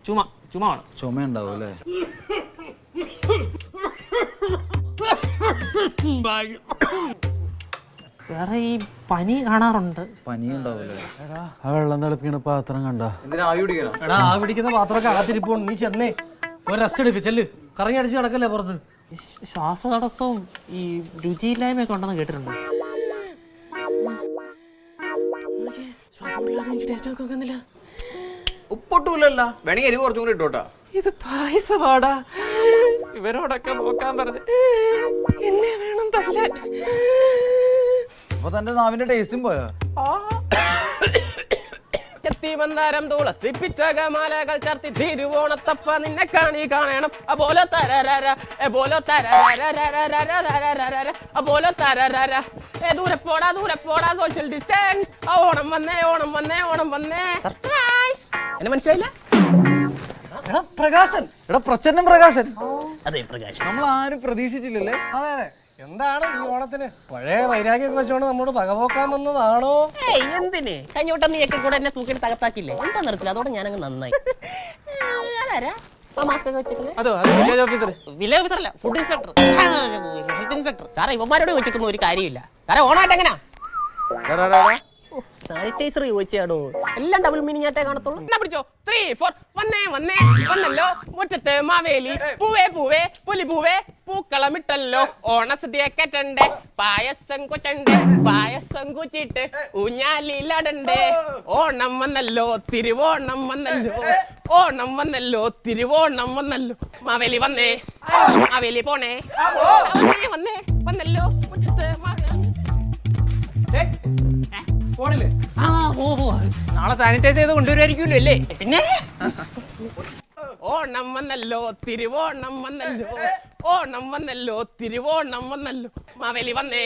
ചുമ ഉണ്ടാവും അല്ലേ? വേറെ ഈ പനി കാണാറുണ്ട്. പനി ഉണ്ടാവൂലേ? ആ വെള്ളം തിളപ്പിക്കണ പാത്രം കണ്ട? എന്തിനാ ആവി പിടിക്കണം? എടാ ആ പിടിക്കുന്ന പാത്രമൊക്കെ അകത്തിരിപ്പോ. നീ ചെന്നേ ഒരു റെസ്റ്റ് എടുക്ക്. ചെല്ല്, കറങ്ങി അടിച്ച് കിടക്കല്ലേ പുറത്ത്. ശ്വാസതടസ്സവും ഈ രുചിയില്ലായ്മയൊക്കെ ഉണ്ടെന്ന് കേട്ടിട്ടുണ്ട്. ഉപ്പൊട്ടൂലല്ല, വേണമെങ്കിൽ എരിവ് കുറച്ചും കൂടി ഇട്ടോട്ടാ. ഇത് പായസമാടാ. ഇവരോടൊക്കെ നോക്കാൻ പറഞ്ഞു എന്നെ വേണം തല്ലാൻ. അപ്പൊ തന്റെ നാവിന്റെ ടേസ്റ്റും പോയോ? ചെത്തിമന്ദാരം തുളസിപ്പിച്ച മാലകൾ ചർത്തി തിരുവോണത്തപ്പ നിന്നെ കാണി കാണണം. അപോലെ തരര എപോലെ അപോലെ തരര ദൂരെ പോടാ സോഷ്യൽ ഡിസ്റ്റൻസ്. ഓണം വന്നേ സർപ്രൈസ്. എന്നെ മനസ്സിലായില്ല? എടാ പ്രകാശൻ. എടാ പ്രച്ഛന്നം പ്രകാശൻ. അതെ പ്രകാശൻ. നമ്മൾ ആരും പ്രതീക്ഷിച്ചില്ലല്ലേ? അതെ അതെ. എന്താണ് ഈ ഓണത്തിന് പഴയ വൈരാഗ്യം വെച്ചോണ്ട് നമ്മോട് പകപോക്കാൻ വന്നതാണോ? എന്തിന് കഴിഞ്ഞ വട്ടം നീയൊക്കെ കൂടെ എന്നെ തൂക്കിട്ട് തകർത്താക്കില്ലേ? എന്താ നിർത്തില്ല? അതോടെ ഞാനങ്ങ് നന്നായി. അതാരാ മാസ്ക് ഒക്കെ വെച്ചിരിക്കുന്നത്? Village officer. വില്ലേജ് ഓഫീസറല്ല, ഫുഡ് ഇൻസ്പെക്ടർ. Health inspector. സാറേ ഇവന്മാരോട് ചോദിച്ചിട്ടൊന്നും ഒരു കാര്യമില്ല. സാറേ ഓണായിട്ട് എങ്ങനാ? സാനിറ്റൈസർ ചോദിച്ചാടോ. എല്ലാം ഡബിൾ മീനിങ് ആയിട്ടേ കാണത്തുള്ളൂ. എന്നാ പിടിച്ചോ. 3, 4 വന്നല്ലോ മുറ്റത്ത് മാവേലി പൂവേ പുലി പൂവേ പൂക്കളമിട്ടല്ലോ. ഓണസദ്യ കേട്ടണ്ടേ, പായസം കുച്ചിട്ട് ഊഞ്ഞാലിലടണ്ടേ. ഓണം വന്നല്ലോ തിരുവോണം വന്നല്ലോ. മാവേലി വന്നേ, മാവേലി പോണേ. വന്നല്ലോ മുറ്റത്ത് നാളെ സാനിറ്റൈസ് ചെയ്ത് കൊണ്ടുവരുമായിരിക്കുമല്ലോ അല്ലേ? പിന്നെ ഓണം വന്നല്ലോ തിരുവോണം വന്നല്ലോ. മാവേലി വന്നേ.